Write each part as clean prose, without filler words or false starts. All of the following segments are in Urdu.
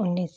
19।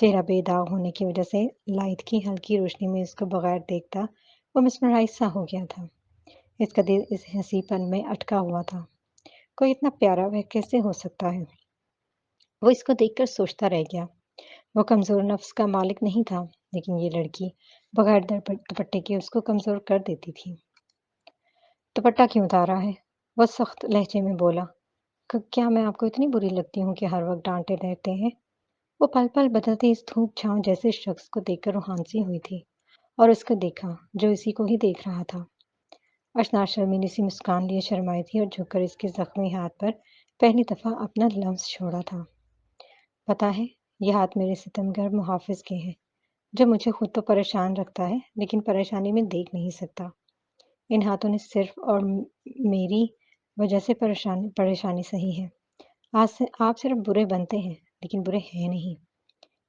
چہرہ بے داغ ہونے کی وجہ سے لائٹ کی ہلکی روشنی میں اس کو بغیر دیکھتا وہ مسمرائز سا ہو گیا تھا۔ اس کا دل اس ہنسی پن میں اٹکا ہوا تھا۔ کوئی اتنا پیارا وہ کیسے ہو سکتا ہے؟ وہ اس کو دیکھ کر سوچتا رہ گیا۔ وہ کمزور نفس کا مالک نہیں تھا، لیکن یہ لڑکی بغیر دوپٹے کے اس کو کمزور کر دیتی تھی۔ دوپٹہ کیوں اتارا ہے؟ وہ سخت لہجے میں بولا۔ کیا میں آپ کو اتنی بری لگتی ہوں کہ ہر وقت ڈانٹے رہتے ہیں؟ وہ پل پل بدلتی اس دھوپ چھاؤں جیسے شخص کو دیکھ کر روحانسی ہوئی تھی اور اس کو دیکھا جو اسی کو ہی دیکھ رہا تھا۔ اشنا شرمیلی سی مسکان لیے شرمائی تھی اور جھک کر اس کے زخمی ہاتھ پر پہلی دفعہ اپنا لمس چھوڑا تھا۔ پتا ہے، یہ ہاتھ میرے ستمگر محافظ کے ہیں، جو مجھے خود تو پریشان رکھتا ہے لیکن پریشانی میں دیکھ نہیں سکتا۔ ان ہاتھوں نے صرف اور میری وجہ سے پریشانی سہی ہے۔ آج سے آپ صرف برے بنتے ہیں لیکن برے ہیں نہیں۔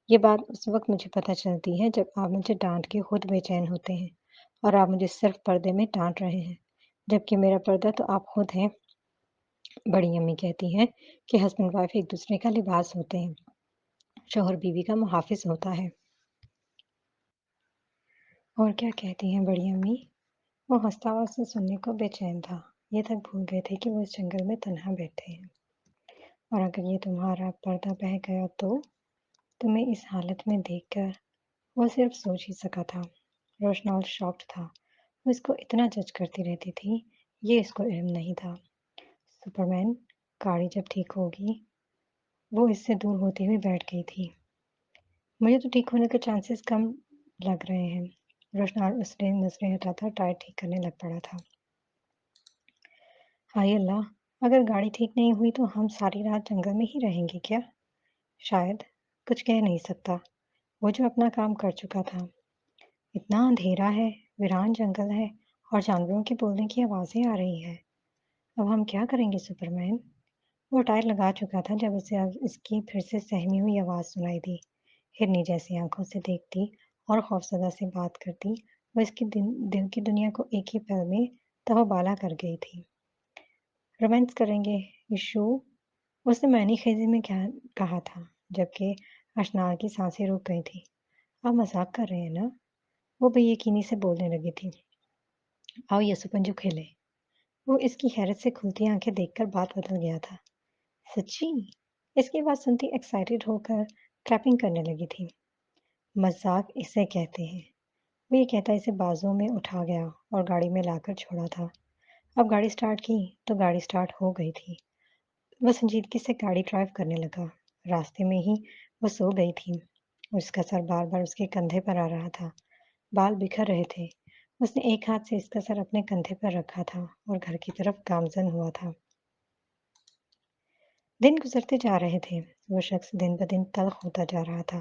یہ بات اس وقت مجھے پتہ چلتی ہے جب آپ مجھے ڈانٹ کے خود بے چین ہوتے ہیں اور آپ مجھے صرف پردے میں ڈانٹ رہے ہیں، جبکہ میرا پردہ تو آپ خود ہیں۔ بڑی امی کہتی ہیں کہ ہسبینڈ وائف ایک دوسرے کا لباس ہوتے ہیں، شوہر بیوی کا محافظ ہوتا ہے۔ اور کیا کہتی ہیں بڑی امی؟ وہ ہنستا ہوا اسے سننے کو بے چین تھا۔ یہ تک بھول گئے تھے کہ وہ اس جنگل میں تنہا بیٹھے ہیں۔ اور اگر یہ تمہارا پردہ بہہ گیا تو تمہیں اس حالت میں دیکھ کر وہ صرف سوچ ہی سکا تھا۔ روشنال شاکڈ تھا۔ وہ اس کو اتنا جج کرتی رہتی تھی، یہ اس کو علم نہیں تھا۔ سپرمین، گاڑی جب ٹھیک ہوگی۔ وہ اس سے دور ہوتی ہوئی بیٹھ گئی تھی۔ مجھے تو ٹھیک ہونے کے چانسز کم لگ رہے ہیں۔ روشنال اس نے نظریں ہٹاتا ٹائر ٹھیک کرنے لگ پڑا تھا۔ ہائے اللہ، اگر گاڑی ٹھیک نہیں ہوئی تو ہم ساری رات جنگل میں ہی رہیں گے کیا؟ شاید۔ کچھ کہہ نہیں سکتا، وہ جو اپنا کام کر چکا تھا۔ اتنا اندھیرا ہے، ویران جنگل ہے اور جانوروں کے بولنے کی آوازیں آ رہی ہے۔ اب ہم کیا کریں گے سپرمین؟ وہ ٹائر لگا چکا تھا جب اسے اب اس کی پھر سے سہمی ہوئی آواز سنائی دی۔ ہرنی جیسی آنکھوں سے دیکھتی اور خوفزدہ سے بات کرتی، وہ اس کی دل کی دنیا کو ایک ہی پل میں تباہ بالا کر گئی تھی۔ رومانس کریں گے ایشو، اس نے معنی خیزی میں کہا تھا، جبکہ اشنا کی سانسیں رک گئی تھی۔ آپ مذاق کر رہے ہیں نا؟ وہ بے یقینی سے بولنے لگی تھی۔ آؤ یسوپنجو کھیلے۔ وہ اس کی حیرت سے کھلتی آنکھیں دیکھ کر بات بدل گیا تھا۔ سچی؟ اس کی بات سنتی ایکسائٹیڈ ہو کر کلیپنگ کرنے لگی تھی۔ مذاق اسے کہتے ہیں۔ وہ یہ کہتا اسے بازوں میں اٹھا گیا اور گاڑی میں لا کر چھوڑا تھا۔ اب گاڑی سٹارٹ کی تو گاڑی سٹارٹ ہو گئی تھی۔ وہ سنجیدگی سے گاڑی ڈرائیو کرنے لگا۔ راستے میں ہی وہ سو گئی تھی۔ اس کا سر بار بار اس کے کندھے پر آ رہا تھا۔ بال بکھر رہے تھے۔ اس نے ایک ہاتھ سے اس کا سر اپنے کندھے پر رکھا تھا اور گھر کی طرف گامزن ہوا تھا۔ دن گزرتے جا رہے تھے۔ وہ شخص دن بدن تلخ ہوتا جا رہا تھا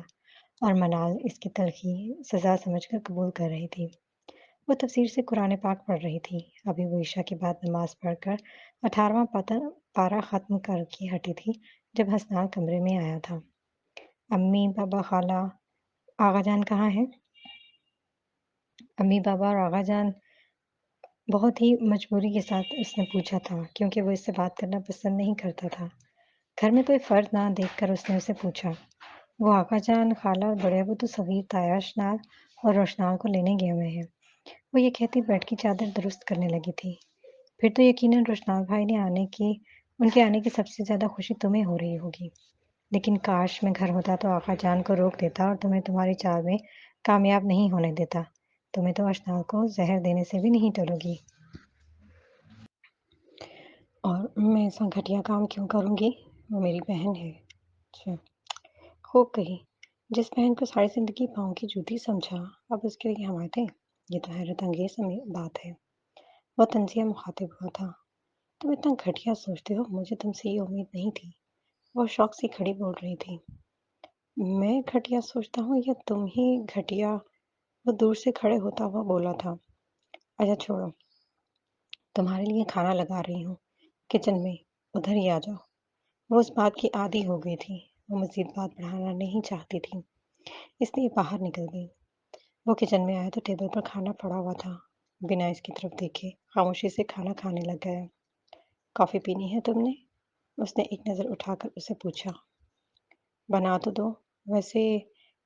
اور منال اس کی تلخی سزا سمجھ کر قبول کر رہی تھی۔ وہ تفسیر سے قرآن پاک پڑھ رہی تھی۔ ابھی وہ عشاء کے بعد نماز پڑھ کر 18واں پارہ ختم کر کے ہٹی تھی جب حسنال کمرے میں آیا تھا۔ امی، بابا، خالہ، آغا جان کہاں ہیں؟ امی، بابا اور آغا جان، بہت ہی مجبوری کے ساتھ اس نے پوچھا تھا، کیونکہ وہ اس سے بات کرنا پسند نہیں کرتا تھا۔ گھر میں کوئی فرد نہ دیکھ کر اس نے اسے پوچھا۔ وہ آغا جان، خالہ اور بڑے ابو تو صغیر تایا اشنال اور روشنال کو لینے گئے ہوئے ہیں۔ وہ یہ کہتی بیڈ کی چادر درست کرنے لگی تھی۔ پھر تو یقیناً روشنال بھائی نے ان کے آنے کی سب سے زیادہ خوشی تمہیں ہو رہی ہوگی۔ لیکن کاش میں گھر ہوتا تو آقا جان کو روک دیتا اور تمہیں تمہاری چال میں کامیاب نہیں ہونے دیتا۔ تمہیں تو اشنال کو زہر دینے سے بھی نہیں ٹلو گی۔ اور میں ایسا گھٹیا کام کیوں کروں گی؟ وہ میری بہن ہے۔ اچھا، خوب کہی۔ جس بہن کو ساری زندگی پاؤں کی جوتی سمجھا، اب اس کے لیے حمایتیں؟ یہ تو حیرت انگیز بات ہے۔ وہ طنزیہ مخاطب ہوا تھا۔ تم اتنا گھٹیا سوچتے ہو، مجھے تم سے یہ امید نہیں تھی۔ وہ شوق سے کھڑی بول رہی تھی۔ میں گھٹیا سوچتا ہوں یا تم ہی گھٹیا؟ وہ دور سے کھڑے ہوتا ہوا بولا تھا۔ اچھا چھوڑو، تمہارے لیے کھانا لگا رہی ہوں کچن میں، ادھر ہی آ جاؤ۔ وہ اس بات کی عادی ہو گئی تھی۔ وہ مزید بات بڑھانا نہیں چاہتی تھی، اس لیے باہر نکل گئی۔ وہ کچن میں آیا تو ٹیبل پر کھانا پڑا ہوا تھا۔ بنا اس کی طرف دیکھے خاموشی سے کھانا کھانے لگ گیا۔ کافی پینی ہے تم نے؟ اس نے ایک نظر اٹھا کر اسے پوچھا۔ بنا تو دو، ویسے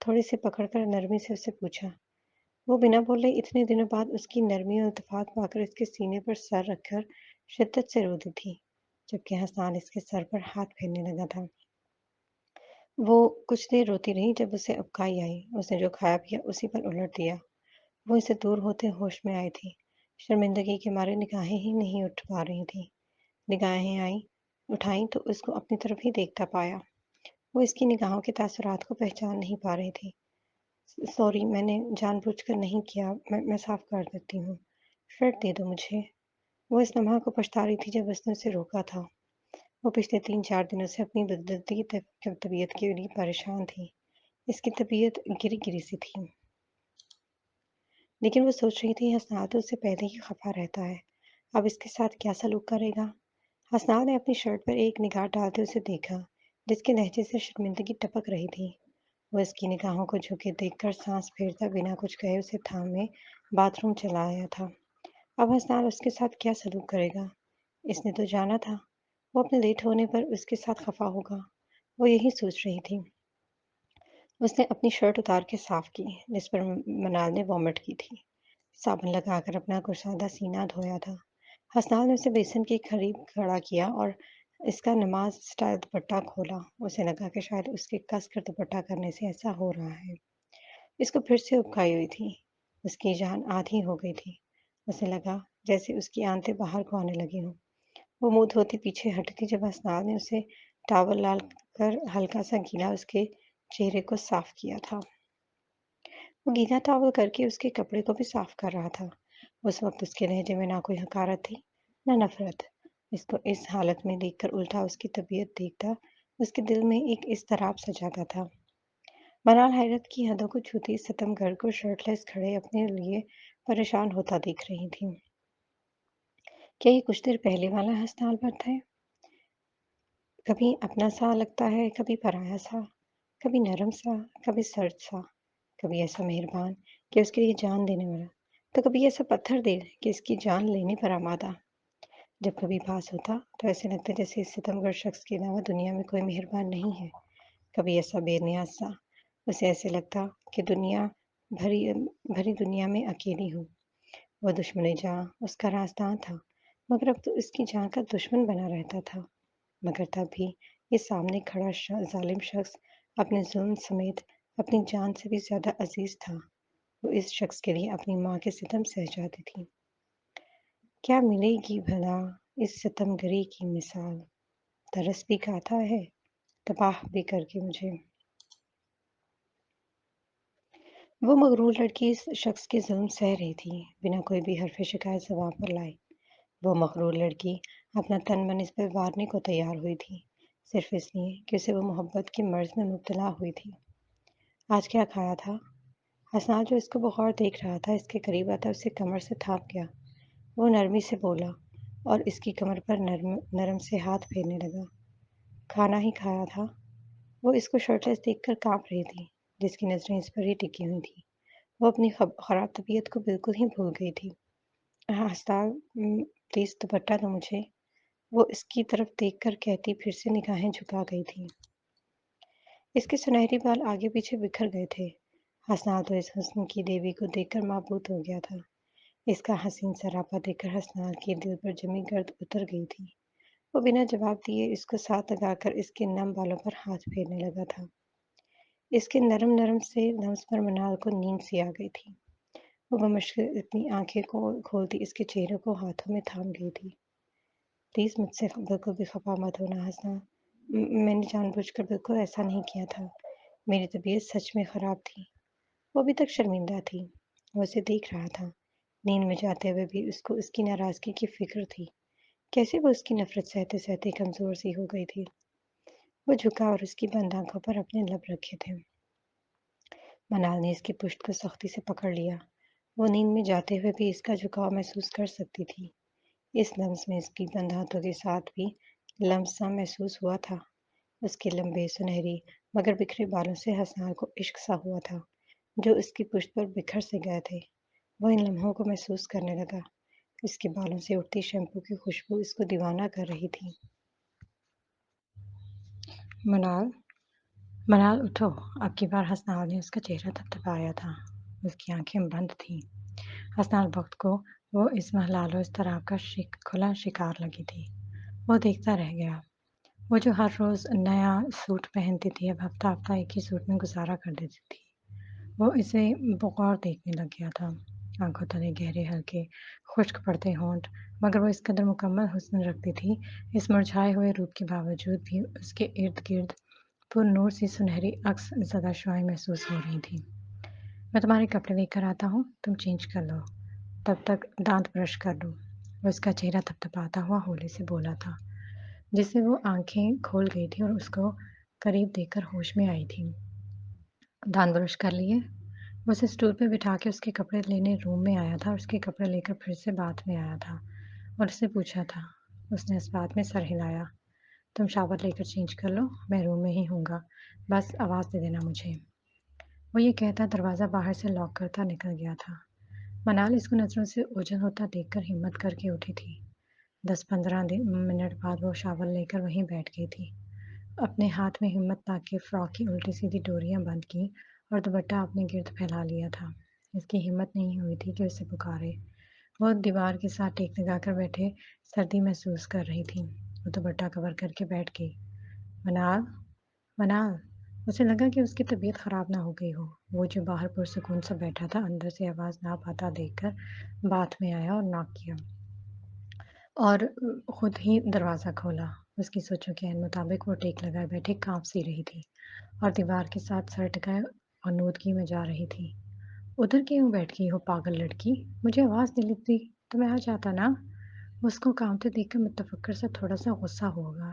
تھوڑی سی پکڑ کر نرمی سے اسے پوچھا۔ وہ بنا بولے اتنے دنوں بعد اس کی نرمی اور التفات پا کر اس کے سینے پر سر رکھ کر شدت سے رو دی تھی، جبکہ حسنان اس کے سر پر ہاتھ پھیرنے لگا تھا۔ وہ کچھ دیر روتی رہی، جب اسے ابکائی آئی۔ اس نے جو کھایا پیا اسی پر الٹ دیا۔ وہ اسے دور ہوتے ہوش میں آئی تھی۔ شرمندگی کے مارے نگاہیں ہی نہیں اٹھ پا رہی تھیں۔ نگاہیں اٹھائیں تو اس کو اپنی طرف ہی دیکھتا پایا۔ وہ اس کی نگاہوں کے تاثرات کو پہچان نہیں پا رہی تھی۔ سوری، میں نے جان بوجھ کر نہیں کیا، میں صاف کر دیتی ہوں۔ شرٹ دے دو مجھے۔ وہ اس لمحہ کو پچھتا رہی تھی جب اس نے اسے روکا تھا۔ وہ پچھلے 3-4 دنوں سے اپنی بدلتی طبیعت کے لیے پریشان تھی۔ اس کی طبیعت گری گری سی تھی، لیکن وہ سوچ رہی تھی حسنا تو اس سے پہلے ہی خفا رہتا ہے، اب اس کے ساتھ کیا سلوک کرے گا؟ حسنا نے اپنی شرٹ پر ایک نگاہ ڈالتے اسے دیکھا، جس کے لہجے سے شرمندگی ٹپک رہی تھی۔ وہ اس کی نگاہوں کو جھکے دیکھ کر سانس پھیرتا بنا کچھ کہے اسے تھامے باتھ روم چلا آیا تھا۔ اب حسنا اس کے ساتھ کیا سلوک کرے گا؟ اس نے تو جانا تھا وہ اپنے لیٹ ہونے پر اس کے ساتھ خفا ہوگا۔ وہ یہی سوچ رہی تھی۔ اس نے اپنی شرٹ اتار کے صاف کی، جس پر منال نے وامٹ کی تھی۔ صابن لگا کر اپنا گسادہ سینہ دھویا تھا۔ حسنال نے اسے بیسن کے قریب کھڑا کیا اور اس کا نماز سٹائل دوپٹہ کھولا۔ اسے لگا کہ شاید اس کے کس کر دوپٹہ کرنے سے ایسا ہو رہا ہے۔ اس کو پھر سے ابکائی ہوئی تھی۔ اس کی جان آدھی ہو گئی تھی۔ اسے لگا جیسے اس کی آنتیں باہر کو آنے لگی ہوں۔ وہ منہ دھوتی پیچھے ہٹی تھی جب حسنال نے اسے ٹاول ڈال کر ہلکا سا گیلا اس کے چہرے کو صاف کیا تھا۔ وہ گیلا ٹاول کر کے اس کے کپڑے کو بھی صاف کر رہا تھا۔ اس وقت اس کے لہجے میں نہ کوئی حقارت تھی، نہ نفرت۔ اس کو اس حالت میں دیکھ کر الٹا اس کی طبیعت دیکھتا اس کے دل میں ایک اضطراب سا جاگا تھا۔ منال حیرت کی حدوں کو چھوتی ستم گر کو شرٹ لیس کھڑے اپنے لیے پریشان ہوتا دیکھ رہی تھی۔ کیا یہ کچھ دیر پہلے والا حسنال بٹ ہے؟ کبھی اپنا سا لگتا ہے، کبھی پرایا سا، کبھی نرم سا، کبھی سرد سا، کبھی ایسا مہربان کہ اس کے لیے جان دینے والا، تو کبھی ایسا پتھر دل کہ اس کی جان لینے پر آمادہ۔ جب کبھی پاس ہوتا تو ایسے لگتا جیسے اس ستمگر شخص کے علاوہ دنیا میں کوئی مہربان نہیں ہے۔ کبھی ایسا بے نیاز سا، اسے ایسے لگتا کہ دنیا بھری بھری دنیا میں اکیلی ہوں۔ وہ دشمن جاں اس کا رازداں تھا، مگر اب تو اس کی جاں کا دشمن بنا رہتا تھا۔ مگر تب بھی یہ سامنے کھڑا ظالم شخص اپنے ظلم سمیت اپنی جان سے بھی زیادہ عزیز تھا۔ وہ اس شخص کے لیے اپنی ماں کے ستم سہ جاتی تھی۔ کیا ملے گی بھلا اس ستم گری کی مثال، ترس بھی کھاتا ہے تباہ بھی کر کے مجھے۔ وہ مغرور لڑکی اس شخص کے ظلم سہ رہی تھی، بنا کوئی بھی حرف شکایت زبان پر لائے۔ وہ مغرور لڑکی اپنا تن من اس پر وارنے کو تیار ہوئی تھی، صرف اس لیے کہ اسے وہ محبت کے مرض میں مبتلا ہوئی تھی۔ آج کیا کھایا تھا؟ حسنا جو اس کو بغور دیکھ رہا تھا، اس کے قریب آتا اسے کمر سے تھام گیا۔ وہ نرمی سے بولا اور اس کی کمر پر نرم سے ہاتھ پھیرنے لگا۔ کھانا ہی کھایا تھا؟ وہ اس کو شرٹ لیس دیکھ کر کانپ رہی تھی، جس کی نظریں اس پر ہی ٹکی ہوئی تھیں۔ وہ اپنی خراب طبیعت کو بالکل ہی بھول گئی تھی۔ حسنا، پلیز دوپٹہ دو مجھے، وہ اس کی طرف دیکھ کر کہتی پھر سے نگاہیں جھکا گئی تھی۔ اس کے سنہری بال آگے پیچھے بکھر گئے تھے۔ حسنا تو اس حسن کی دیوی کو دیکھ کر مابوت ہو گیا تھا۔ اس کا حسین سراپا دیکھ کر حسنا کے دل پر جمی گرد اتر گئی تھی۔ وہ بنا جواب دیے اس کو ساتھ لگا کر اس کے نم بالوں پر ہاتھ پھیرنے لگا تھا۔ اس کے نرم نرم سے لمس پر منال کو نیند سی آ گئی تھی۔ وہ بمشکل اپنی آنکھیں کو کھولتی اس کے چہرے کو ہاتھوں میں تھام گئی تھی۔ پلیز مجھ سے بالکل بھی خفا مت ہونا حسنا، میں نے جان بوجھ کر بالکل ایسا نہیں کیا تھا۔ میری طبیعت سچ میں خراب تھی۔ وہ ابھی تک شرمندہ تھی۔ وہ اسے دیکھ رہا تھا۔ نیند میں جاتے ہوئے بھی اس کو اس کی ناراضگی کی فکر تھی۔ کیسے وہ اس کی نفرت سہتے سہتے کمزور سی ہو گئی تھی۔ وہ جھکا اور اس کی بند آنکھوں پر اپنے لب رکھے تھے۔ منال نے اس کی پشت کو سختی سے پکڑ لیا۔ وہ نیند میں جاتے ہوئے بھی اس کا جھکاؤ محسوس کر سکتی تھی۔ اس لمس میں اس کی بند ہاتھوں کے ساتھ بھی لمس سا محسوس ہوا تھا۔ اس کے لمبے سنہری مگر بکھرے بالوں سے حسنا کو عشق سا ہوا تھا، جو اس کی پشت پر بکھر سے گئے تھے۔ وہ ان لمحوں کو محسوس کرنے لگا۔ اس کے بالوں سے اٹھتی شیمپو کی خوشبو اس کو دیوانہ کر رہی تھی۔ منال، منال اٹھو، اب کی بار حسنال نے اس کا چہرہ تھپتھپایا تھا۔ اس کی آنکھیں بند تھیں۔ حسنال وقت کو وہ اس محلال و اضطراب کا کھلا شکار لگی تھی۔ وہ دیکھتا رہ گیا۔ وہ جو ہر روز نیا سوٹ پہنتی تھی اب ہفتہ ہفتہ ایک ہی سوٹ میں گزارا کر دیتی تھی۔ وہ اسے بغور دیکھنے لگ گیا تھا۔ آنکھوں تلے گہرے ہلکے خشک پڑتے ہونٹ، مگر وہ اس قدر مکمل حسن رکھتی تھی، اس مرجھائے ہوئے روپ کے باوجود بھی اس کے ارد گرد پر نور سی سنہری عکس زدہ شعاعیں محسوس ہو رہی تھیں۔ میں تمہارے کپڑے لے کر آتا ہوں، تم چینج کر لو، تب تک دانت برش کر لوں۔ وہ اس کا چہرہ تھپتھپاتا ہوا ہولے سے بولا تھا، جس سے وہ آنکھیں کھول گئی تھی اور اس کو قریب دیکھ کر ہوش میں آئی تھی۔ دانت برش کر لیے؟ وہ اسے اسٹول پہ بٹھا کے اس کے کپڑے لینے روم میں آیا تھا اور اس کے کپڑے لے کر پھر سے باتھ میں آیا تھا اور اس سے پوچھا تھا۔ اس نے اس بات میں سر ہلایا۔ تم شاور لے کر چینج کر لو، میں روم میں ہی ہوں گا، بس آواز دے دینا مجھے۔ وہ یہ کہتا دروازہ باہر سے لاک کرتا نکل گیا تھا۔ منال اس کو نظروں سے اوجھل ہوتا دیکھ کر ہمت کر کے اٹھی تھی۔ 10-15 منٹ بعد وہ شاور لے کر وہیں بیٹھ گئی تھی۔ اپنے ہاتھ میں ہمت لا کے فراک کی الٹی سیدھی ڈوریاں بند کی اور دوپٹہ اپنے گرد پھیلا لیا تھا۔ اس کی ہمت نہیں ہوئی تھی کہ اسے پکارے۔ وہ دیوار کے ساتھ ٹیک لگا کر بیٹھے سردی محسوس کر رہی تھی۔ وہ دوپٹہ کور کر کے بیٹھ گئی۔ منال، منال! اسے لگا کہ اس کی طبیعت خراب نہ ہو گئی ہو۔ وہ جو باہر پرسکون سا بیٹھا تھا اندر سے آواز نہ پاتا دیکھ کر باتھ میں آیا اور ناک کیا اور خود ہی دروازہ کھولا۔ اس کی سوچوں کے عین مطابق وہ ٹیک لگائے بیٹھے کانپ سی رہی تھی اور دیوار کے ساتھ سر ٹکائے آنودگی میں جا رہی تھی۔ ادھر کیوں بیٹھ گئی ہو پاگل لڑکی؟ مجھے آواز دے لیتی تو میں آ جاتا نا۔ اس کو کانپتے دیکھ کر متفکر سا تھوڑا سا غصہ ہوگا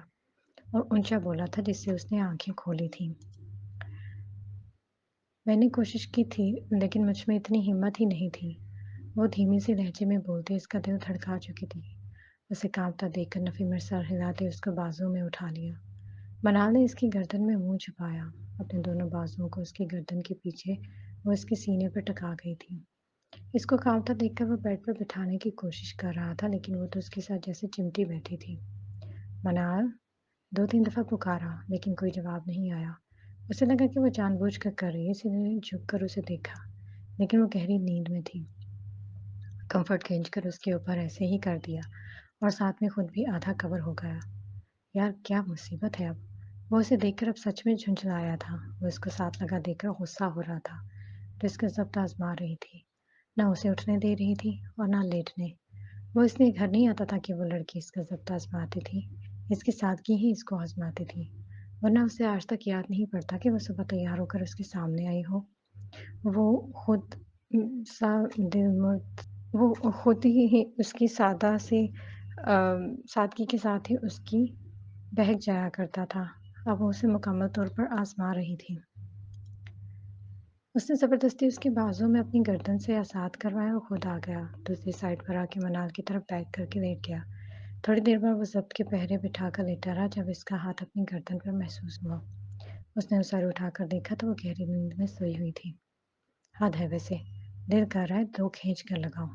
اور اونچا بولا تھا جس سے اس نے آنکھیں کھولی تھیں۔ میں نے کوشش کی تھی لیکن مجھ میں اتنی ہمت ہی نہیں تھی۔ وہ دھیمی سی لہجے میں بولتے اس کا دل دھڑکا چکی تھی۔ اسے کانپتا دیکھ کر نفی میں سر ہلاتے اس کو بازو میں اٹھا لیا۔ منال نے اس کی گردن میں منہ چھپایا۔ اپنے دونوں بازوؤں کو اس کی گردن کے پیچھے وہ اس کے سینے پر ٹکا گئی تھی۔ اس کو کانپتا دیکھ کر وہ بیڈ پر بٹھانے کی کوشش کر رہا تھا لیکن وہ تو اس کے ساتھ جیسے چمٹی بیٹھی تھی۔ منال! 2-3 دفعہ پکارا لیکن کوئی جواب نہیں آیا۔ اسے لگا کہ وہ جان بوجھ کر رہی ہے، اس نے جھک کر اسے دیکھا لیکن وہ گہری نیند میں تھی۔ کمفرٹ کھینچ کر اس کے اوپر ایسے ہی کر دیا اور ساتھ میں خود بھی آدھا کور ہو گیا۔ یار کیا مصیبت ہے اب! وہ اسے دیکھ کر اب سچ میں جھنجھلایا تھا۔ وہ اس کو ساتھ لگا دیکھ کر غصہ ہو رہا تھا تو اس کا ضبط آزما رہی تھی۔ نہ اسے اٹھنے دے رہی تھی اور نہ لیٹنے۔ وہ اس لیے گھر نہیں آتا تھا کہ وہ لڑکی اس کا ضبط آزماتی تھی، اس کی سادگی ہی اس کو آزماتی تھی، ورنہ اسے آج تک یاد نہیں پڑتا کہ وہ صبح تیار ہو کر اس کے سامنے آئی ہو۔ وہ خود سا دل مرد وہ خود ہی اس کی سادگی کے ساتھ ہی اس کی بہک جایا کرتا تھا۔ اب وہ اسے مکمل طور پر آزما رہی تھی۔ اس نے زبردستی اس کے بازو میں اپنی گردن سے آزاد کروایا اور خود آ گیا۔ دوسری سائڈ پر آ کے منال کی طرف بیک کر کے لیٹ گیا۔ تھوڑی دیر بعد وہ ضبط کے پہرے بٹھا کر لیٹا رہا جب اس کا ہاتھ اپنی گردن پر محسوس ہوا۔ اس نے سر اٹھا کر دیکھا تو وہ گہری نیند میں سوئی ہوئی تھی۔ حد ہے ویسے، دل کر رہا ہے 2 کھینچ کر لگاؤں۔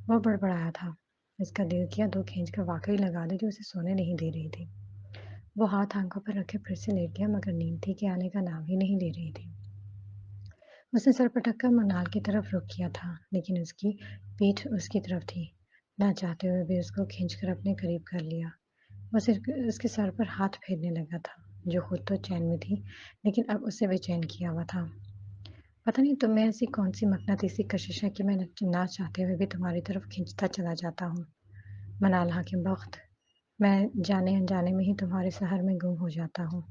وہ بڑبڑایا تھا۔ اس کا دل کیا 2 کھینچ کر واقعی لگا دے جو اسے سونے نہیں دے رہی تھی۔ وہ ہاتھ آنکھوں پر رکھے پھر سے لیٹ گیا مگر نیند تھی کہ آنے کا نام ہی نہیں لے رہی تھی۔ اس نے سر پٹک کر منال کی طرف رخ کیا تھا لیکن اس کی پیٹھ اس کی طرف تھی۔ نہ چاہتے ہوئے بھی اس کو کھینچ کر اپنے قریب کر لیا۔ وہ صرف اس کے سر پر ہاتھ پھیرنے لگا تھا جو خود تو چین میں تھی لیکن اب اسے بے چین کیا ہوا تھا۔ پتہ نہیں تم میں ایسی کون سی مقناطیسی کشش ہے کہ میں نہ چاہتے ہوئے بھی تمہاری طرف کھینچتا چلا جاتا ہوں۔ منال حاکم بخت! میں جانے انجانے میں ہی تمہارے سحر میں گم ہو جاتا ہوں۔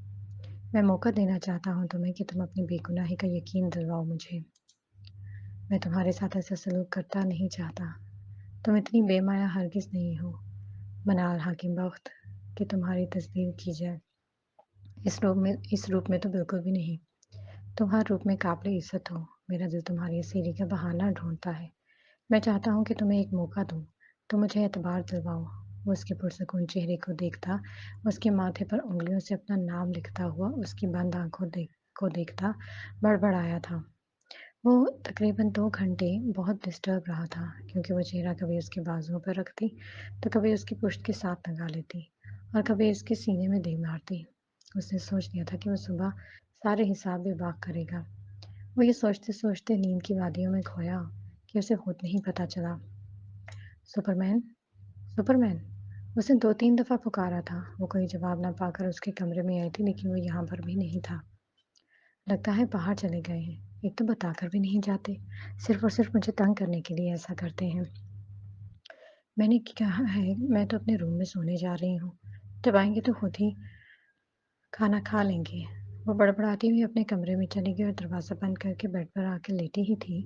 میں موقع دینا چاہتا ہوں تمہیں کہ تم اپنی بے گناہی کا یقین دلواؤ مجھے۔ میں تمہارے ساتھ ایسا سلوک کرتا نہیں چاہتا۔ تم اتنی بے مایا ہرگز نہیں ہو منال حاکم بخت کہ تمہاری تصدیق کی جائے۔ اس روپ میں تو بالکل بھی نہیں۔ تم ہر روپ میں قابل عزت ہو۔ میرا دل تمہاری اسیری کا بہانہ ڈھونڈتا ہے۔ میں چاہتا ہوں کہ تمہیں ایک موقع دوں، تم مجھے اعتبار دلواؤ۔ وہ اس کے پرسکون چہرے کو دیکھتا، اس کے ماتھے پر انگلیوں سے اپنا نام لکھتا ہوا اس کی بند آنکھوں کو دیکھتا بڑبڑایا تھا۔ وہ تقریباً 2 گھنٹے بہت ڈسٹرب رہا تھا کیونکہ وہ چہرہ کبھی اس کے بازوؤں پر رکھتی تو کبھی اس کی پشت کے ساتھ لگا لیتی اور کبھی اس کے سینے میں دے مارتی۔ اس نے سوچ لیا تھا کہ وہ صبح سارے حساب بھی باق کرے گا۔ وہ یہ سوچتے سوچتے نیند کی وادیوں میں کھویا کہ اسے خود نہیں پتہ چلا۔ Superman, Superman! اس نے 2 3 دفعہ پکارا تھا۔ وہ کوئی جواب نہ پا کر اس کے کمرے میں آئی تھی، لیکن وہ یہاں پر بھی نہیں تھا۔ لگتا ہے باہر چلے گئے ہیں۔ ایک تو بتا کر بھی نہیں جاتے، صرف اور صرف مجھے تنگ کرنے کے لیے ایسا کرتے ہیں۔ میں نے کہا ہے میں تو اپنے روم میں سونے جا رہی ہوں، جب آئیں گے تو خود ہی کھانا کھا لیں گے۔ وہ بڑبڑاتی ہوئی اپنے کمرے میں چلی گئی اور دروازہ بند کر کے بیڈ پر آ کے لیٹی ہی تھی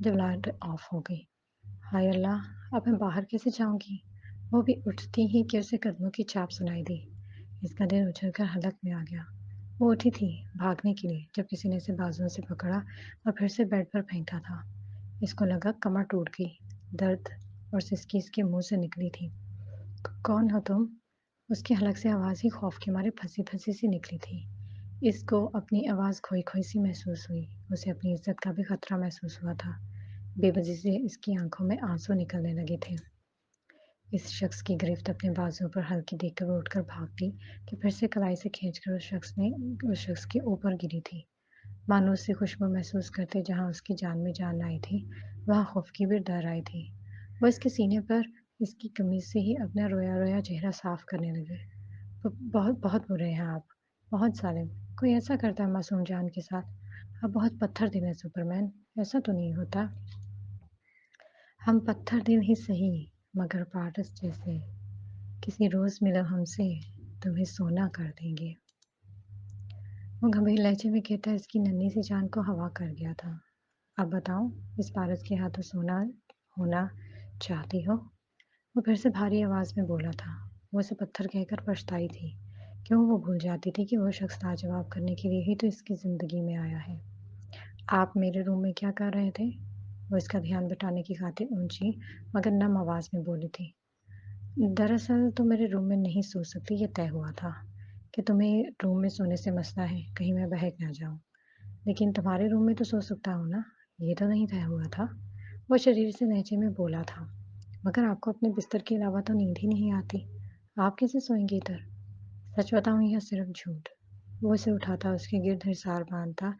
جب لائٹ آف ہو گئی۔ ہائے اللہ! اب میں باہر کیسے جاؤں گی؟ وہ بھی اٹھتی ہی کہ اسے قدموں کی چاپ سنائی دی۔ اس کا دل اچھل کر حلق میں آ گیا۔ وہ اٹھی تھی بھاگنے کے لیے جب کسی نے اسے بازوؤں سے پکڑا اور پھر سے بیڈ پر پھینکا تھا۔ اس کو لگا کمر ٹوٹ گئی۔ درد اور سسکی اس کے منہ سے نکلی تھی۔ کون ہو تم؟ اس کی حلق سے آواز ہی خوف کے مارے پھنسی پھنسی سی نکلی تھی۔ اس کو اپنی آواز کھوئی کھوئی سی محسوس ہوئی۔ اسے اپنی عزت کا بھی خطرہ محسوس ہوا تھا۔ بے وجہ سے اس کی آنکھوں میں آنسو نکلنے لگے تھے۔ اس شخص کی گرفت اپنے بازو پر ہلکی دیکھ کر وہ اٹھ کر بھاگتی کہ پھر سے کلائی سے کھینچ کر اس شخص کے اوپر گری تھی۔ مانو اس سے خوشبو محسوس کرتے جہاں اس کی جان میں جان آئی تھی، وہاں خوف کی بھی ڈر آئی تھی۔ وہ اس کے سینے پر اس کی قمیض سے ہی اپنا رویا رویا چہرہ صاف کرنے لگے۔ بہت بہت برے ہیں آپ، بہت ظالم۔ کوئی ایسا کرتا ہے معصوم جان کے ساتھ؟ آپ بہت پتھر دل ہیں سپرمین، ایسا تو نہیں ہوتا۔ ہم پتھر دل ہی سہی مگر پارس جیسے، کسی روز ملو ہم سے تمہیں سونا کر دیں گے۔ وہ گھمبیر لہجے میں کہتا اس کی ننھی سی جان کو ہوا کر گیا تھا۔ اب بتاؤ، اس پارس کے ہاتھوں سونا ہونا چاہتی ہو؟ وہ پھر سے بھاری آواز میں بولا تھا۔ وہ اسے پتھر کہہ کر پچھتائی تھی۔ کیوں وہ بھول جاتی تھی کہ وہ شخص لاجواب کرنے کے لیے ہی تو اس کی زندگی میں آیا ہے۔ آپ میرے روم میں کیا کر رہے تھے؟ وہ اس کا دھیان بٹانے کی خاطر اونچی مگر نم آواز میں بولی تھی۔ دراصل تو میرے روم میں نہیں سو سکتی، یہ طے ہوا تھا کہ تمہیں روم میں سونے سے مسئلہ ہے، کہیں میں بہک نہ جاؤں۔ لیکن تمہارے روم میں تو سو سکتا ہوں نا، یہ تو نہیں طے ہوا تھا۔ وہ شریر سے لہجے میں بولا تھا۔ مگر آپ کو اپنے بستر کے علاوہ تو نیند ہی نہیں آتی، آپ کیسے سوئیں گے ادھر؟ سچ بتاؤں یا صرف جھوٹ؟ وہ اسے اٹھاتا، اس کے گرد حصار باندھتا،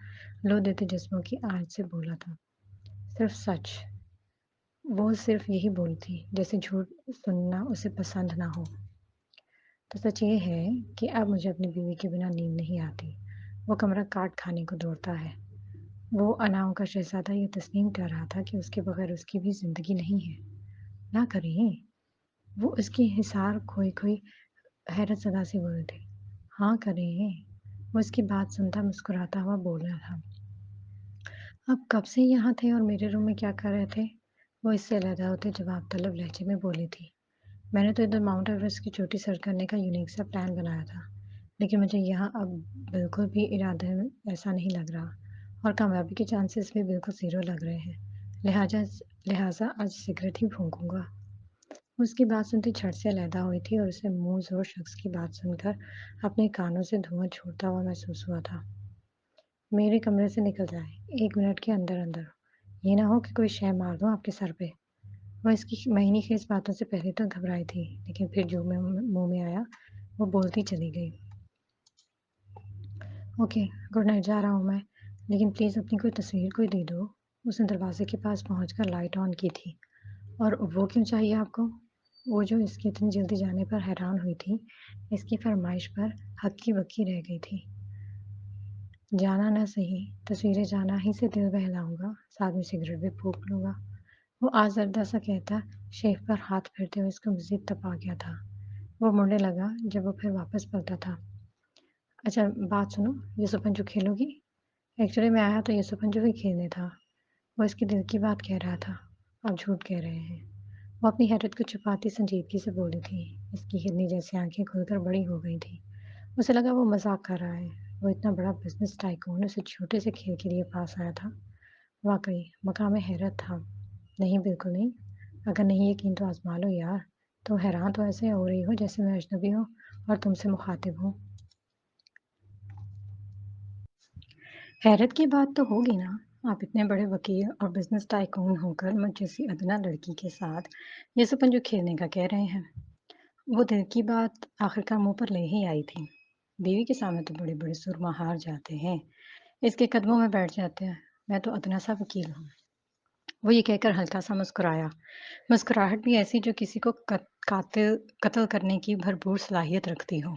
لو دیتے جسموں کی آہٹ سے بولا تھا۔ صرف سچ۔ وہ صرف یہی بولتی جیسے جھوٹ سننا اسے پسند نہ ہو۔ تو سچ یہ ہے کہ اب مجھے اپنی بیوی کے بنا نیند نہیں آتی۔ وہ کمرہ کاٹ کھانے کو دوڑتا ہے۔ وہ اناؤں کا شہزادہ یہ تسلیم کر رہا تھا کہ اس کے بغیر اس کی بھی زندگی نہیں ہے۔ نہ کریں۔ وہ اس کی حصار کھوئی کھوئی حیرت زدہ سے بول تھی۔ ہاں کریں۔ وہ اس کی بات سنتا مسکراتا ہوا بول رہا تھا۔ آپ کب سے یہاں تھے اور میرے روم میں کیا کر رہے تھے؟ وہ اس سے علیحدہ ہوتے جواب طلب لہجے میں بولی تھی۔ میں نے تو ادھر ماؤنٹ ایوریسٹ کی چوٹی سر کرنے کا یونیک سا پلان بنایا تھا، لیکن مجھے یہاں اب بالکل بھی ارادہ ایسا نہیں لگ رہا اور کامیابی کے چانسز بھی بالکل زیرو لگ رہے ہیں، لہٰذا آج سگریٹ ہی پھونکوں گا۔ اس کی بات سنتی جھٹ سے علیحدہ ہوئی تھی اور اسے منہ زور شخص کی بات سن کر اپنے کانوں سے دھواں چھوڑتا ہوا محسوس ہوا تھا۔ میرے کمرے سے نکل جائے 1 منٹ کے اندر اندر، یہ نہ ہو کہ کوئی شے مار دوں آپ کے سر پہ۔ وہ اس کی معنی خیز باتوں سے پہلے تو گھبرائی تھی، لیکن پھر جو منہ میں آیا وہ بولتی چلی گئی۔ اوکے، گڈ نائٹ، جا رہا ہوں میں، لیکن پلیز اپنی کوئی تصویر کوئی دے دو۔ اس نے دروازے کے پاس پہنچ کر لائٹ آن کی تھی۔ اور وہ کیوں چاہیے آپ کو؟ وہ جو اس کے اتنی جلدی جانے پر حیران ہوئی تھی، اس کی فرمائش پر ہکی بکی رہ گئی تھی۔ جانا نہ صحیح، تصویریں جانا ہی سے دل بہلاؤں گا، ساتھ میں سگریٹ بھی پھونک لوں گا۔ وہ آزردہ سا کہتا شیف پر ہاتھ پھیرتے ہوئے اس کو مزید تپا گیا تھا۔ وہ مڑنے لگا جب وہ پھر واپس پلٹا تھا۔ اچھا بات سنو، یہ سپنجو کھیلو گی؟ ایکچولی میں آیا تو یہ سپنجو ہی کھیلنے تھا۔ وہ اس کی دل کی بات کہہ رہا تھا، آپ جھوٹ کہہ رہے ہیں۔ وہ اپنی حیرت کو چھپاتی سنجیدگی سے بولی تھی۔ اس کی ہرنی جیسی آنکھیں کھل کر بڑی ہو گئی تھیں۔ اسے لگا وہ مذاق کر رہا ہے۔ وہ اتنا بڑا بزنس ٹائکون اسے چھوٹے سے کھیل کے لیے پاس آیا تھا۔ واقعی مقام حیرت تھا۔ نہیں بالکل نہیں، اگر نہیں یقین تو آزما لو یار، تم حیران تو ایسے ہو رہی ہو جیسے میں اجنبی ہوں اور تم سے مخاطب ہوں۔ حیرت کی بات تو ہوگی نا، آپ اتنے بڑے وکیل اور بزنس ٹائکون ہو کر مجھ جیسی ادنا لڑکی کے ساتھ یہ سپنجو کھیلنے کا کہہ رہے ہیں۔ وہ دل کی بات آخرکار منہ پر لے ہی آئی تھی۔ بیوی کے سامنے تو بڑے بڑے سرما ہار جاتے ہیں، اس کے قدموں میں بیٹھ جاتے ہیں، میں تو ادنا سا وکیل ہوں۔ وہ یہ کہہ کر ہلکا سا مسکرایا، مسکراہٹ بھی ایسی جو کسی کو قتل کرنے کی بھرپور صلاحیت رکھتی ہو۔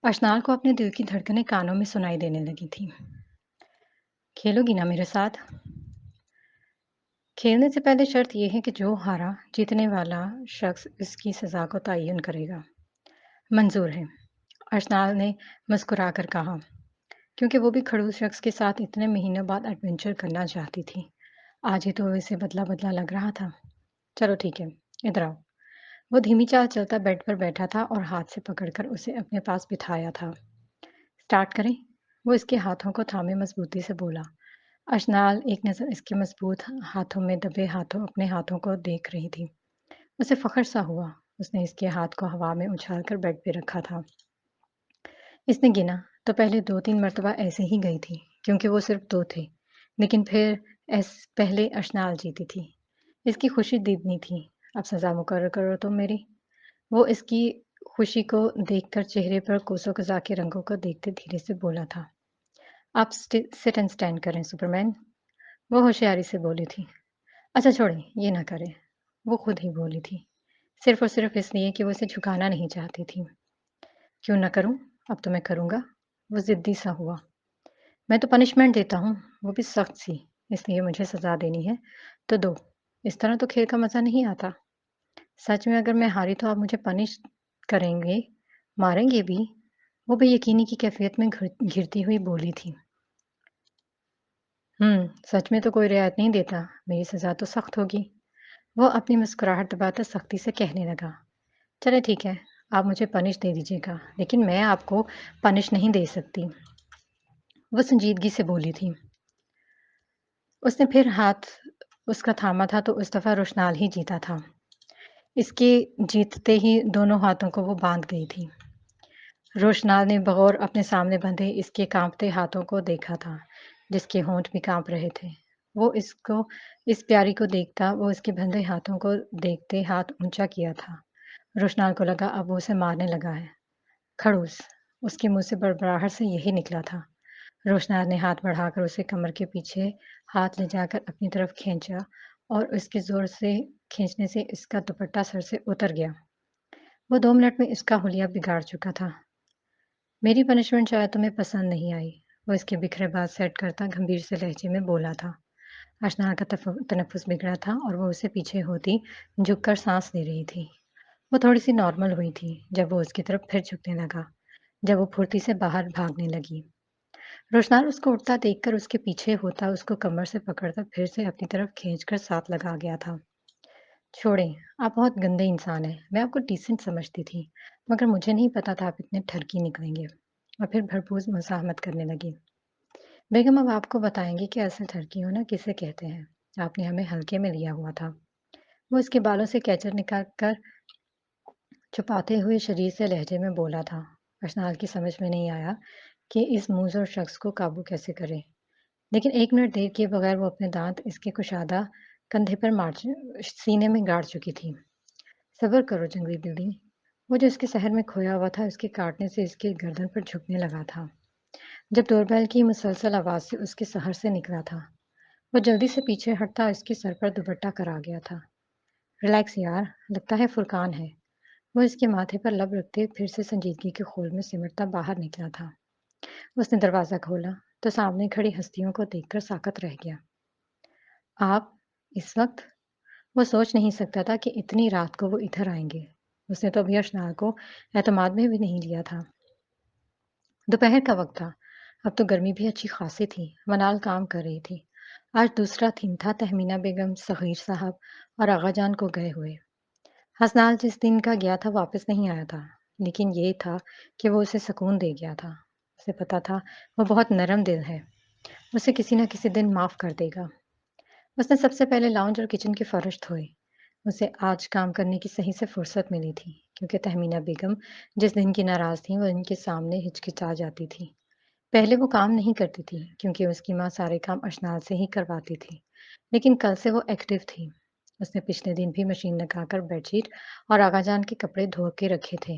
اشنال کو اپنے دل کی دھڑکنیں کانوں میں سنائی دینے لگی تھی۔ کھیلو گی نا میرے ساتھ؟ کھیلنے سے پہلے شرط یہ ہے کہ جو ہارا جیتنے والا شخص اس کی سزا کو تعین کرے گا۔ منظور ہے، اشنال نے مسکرا کر کہا، کیونکہ وہ بھی کھڑوس شخص کے ساتھ اتنے مہینوں بعد ایڈونچر کرنا چاہتی تھی۔ آج ہی تو اسے بدلا بدلا لگ رہا تھا۔ چلو ٹھیک ہے، ادھر آؤ۔ وہ دھیمی چال چلتا بیڈ پر بیٹھا تھا اور ہاتھ سے پکڑ کر اسے اپنے پاس بٹھایا تھا۔ سٹارٹ کریں؟ وہ اس کے ہاتھوں کو تھامے مضبوطی سے بولا۔ اشنال ایک نظر اس کے مضبوط ہاتھوں میں دبے اپنے ہاتھوں کو دیکھ رہی تھی۔ اسے فخر سا ہوا۔ اس نے اس کے ہاتھ کو ہوا میں اچھال کر بیڈ پہ رکھا تھا۔ اس نے گنا تو پہلے 2-3 مرتبہ ایسے ہی گئی تھی، کیونکہ وہ صرف 2 تھے، لیکن پھر پہلے اشنال جیتی تھی۔ اس کی خوشی دیدنی تھی۔ اب سزا مقرر کرو تم میری۔ وہ اس کی خوشی کو دیکھ کر چہرے پر کوسوں قزح کے رنگوں کو دیکھتے دھیرے سے بولا تھا، آپ سٹ اینڈ اسٹینڈ کریں سپرمین۔ وہ ہوشیاری سے بولی تھی، اچھا چھوڑیں، یہ نہ کریں۔ وہ خود ہی بولی تھی، صرف اور صرف اس لیے کہ وہ اسے جھکانا نہیں چاہتی تھی۔ کیوں نہ کروں؟ اب تو میں کروں گا۔ وہ ضدی سا ہوا۔ میں تو پنشمنٹ دیتا ہوں، وہ بھی سخت سی، اس لیے مجھے سزا دینی ہے تو دو۔ اس طرح تو کھیل کا مزہ نہیں آتا۔ سچ میں اگر میں ہاری تو آپ مجھے پنش کریں گے، ماریں گے بھی؟ وہ بے یقینی کی کیفیت میں گھرتی ہوئی بولی تھی۔ سچ میں تو کوئی رعایت نہیں دیتا، میری سزا تو سخت ہوگی۔ وہ اپنی مسکراہٹ دباتا سختی سے کہنے لگا، چلے ٹھیک ہے، آپ مجھے پنش دے دیجیے گا، لیکن میں آپ کو پنش نہیں دے سکتی۔ وہ سنجیدگی سے بولی تھی۔ اس نے پھر ہاتھ اس کا تھاما تھا تو اس دفعہ روشنال ہی جیتا تھا۔ اس کے جیتتے ہی دونوں ہاتھوں کو وہ باندھ گئی تھی۔ روشنال نے بغور اپنے سامنے بندھے اس کے کانپتے ہاتھوں کو دیکھا تھا، جس کے ہونٹ بھی کانپ رہے تھے۔ وہ اس پیاری کو دیکھتا، وہ اس کے بندھے ہاتھوں کو دیکھتے ہاتھ اونچا کیا تھا۔ روشنال کو لگا اب وہ اسے مارنے لگا ہے۔ کھڑوس، اس کے منہ سے بڑبڑاہٹ سے یہی نکلا تھا۔ روشنال نے ہاتھ بڑھا کر اسے کمر کے پیچھے ہاتھ لے جا کر اپنی طرف کھینچا اور اس کے زور سے کھینچنے سے اس کا دوپٹہ سر سے اتر گیا۔ وہ 2 منٹ میں اس کا حلیہ بگاڑ چکا تھا۔ میری پنشمنٹ شاید تمہیں پسند نہیں آئی، وہ اس کے بکھرے بال سیٹ کرتا گمبھیر سے لہجے میں بولا تھا۔ اشنال کا تنفس بگڑا تھا اور وہ اسے پیچھے ہوتی جھک کر سانس لے رہی تھی۔ وہ تھوڑی سی نارمل ہوئی تھی جب وہ اس کی طرف پھر جھکنے لگا، جب وہ پھرتی سے باہر بھاگنے لگی۔ روشنال اس کو اٹھتا دیکھ کر اس کے پیچھے ہوتا اس کو کمر سے پکڑتا پھر سے اپنی طرف کھینچ کر ساتھ لگا گیا تھا۔ چھوڑیں، آپ بہت گندے انسان ہیں، میں آپ کو ڈیسنٹ سمجھتی تھی، مگر مجھے نہیں پتا تھا آپ اتنے ٹھرکی نکلیں گے۔ اور پھر بھرپور مزاحمت کرنے لگی۔ بیگم اب آپ کو بتائیں گے کہ اصل ٹھرکی ہونا کسے کہتے ہیں۔ آپ نے ہمیں ہلکے میں لیا ہوا تھا۔ وہ اس کے بالوں سے کیچر نکال کر چھپاتے ہوئے شریر سے لہجے میں بولا تھا۔ اشنال کی سمجھ میں نہیں آیا کہ اس موزر شخص کو قابو کیسے کرے، لیکن 1 منٹ دیر کیے بغیر وہ اپنے دانت اس کے کشادہ کندھے پر سینے میں گاڑ چکی تھی۔ صبر کرو جنگلی بلی۔ وہ جو اس کے سحر میں کھویا ہوا تھا اس کے کاٹنے سے اس کے گردن پر جھکنے لگا تھا، جب ڈور بیل کی مسلسل آواز سے اس کے سحر سے نکلا تھا۔ وہ جلدی سے پیچھے ہٹتا اس کے سر پر دوپٹہ کرا گیا تھا۔ ریلیکس یار، لگتا ہے فرقان ہے۔ وہ اس کے ماتھے پر لب رکھتے پھر سے سنجیدگی کے خول میں سمٹتا باہر نکلا تھا۔ اس نے دروازہ کھولا تو سامنے کھڑی ہستیوں کو دیکھ کر ساکت رہ گیا۔ آپ اس وقت؟ وہ سوچ نہیں سکتا تھا کہ اتنی رات کو وہ ادھر آئیں گے۔ اس نے تو ابھی اشنال کو اعتماد میں بھی نہیں لیا تھا۔ دوپہر کا وقت تھا، اب تو گرمی بھی اچھی خاصی تھی۔ منال کام کر رہی تھی۔ آج دوسرا دن تھا تہمینہ بیگم، صغیر صاحب اور آغا جان کو گئے ہوئے۔ حسنال جس دن کا گیا تھا واپس نہیں آیا تھا، لیکن یہ تھا کہ وہ اسے سکون دے گیا تھا۔ اسے پتا تھا وہ بہت نرم دل ہے، اسے کسی نہ کسی دن معاف کر دے گا۔ اس نے سب سے پہلے لاؤنج اور کچن کے فرش دھوئے۔ اسے آج کام کرنے کی صحیح سے فرصت ملی تھی، کیونکہ تہمینہ بیگم جس دن کی ناراض تھیں وہ ان کے سامنے ہچکچا جاتی تھی۔ پہلے وہ کام نہیں کرتی تھی کیونکہ اس کی ماں سارے کام اشنال سے ہی کرواتی تھی، لیکن کل سے وہ ایکٹیو تھی۔ اس نے پچھلے دن بھی مشین لگا کر بیڈ شیٹ اور آغا جان کے کپڑے دھو کے رکھے تھے۔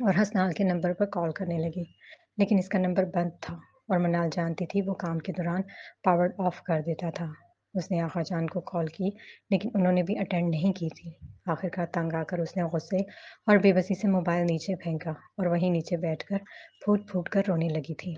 اور حسنال کے نمبر پر کال کرنے لگی، لیکن اس کا نمبر بند تھا اور منال جانتی تھی وہ کام کے دوران پاور آف کر دیتا تھا۔ اس نے آغا جان کو کال کی لیکن انہوں نے بھی اٹینڈ نہیں کی تھی۔ آخرکار تنگ آ کر اس نے غصے اور بے بسی سے موبائل نیچے پھینکا اور وہیں نیچے بیٹھ کر پھوٹ پھوٹ کر رونے لگی تھی۔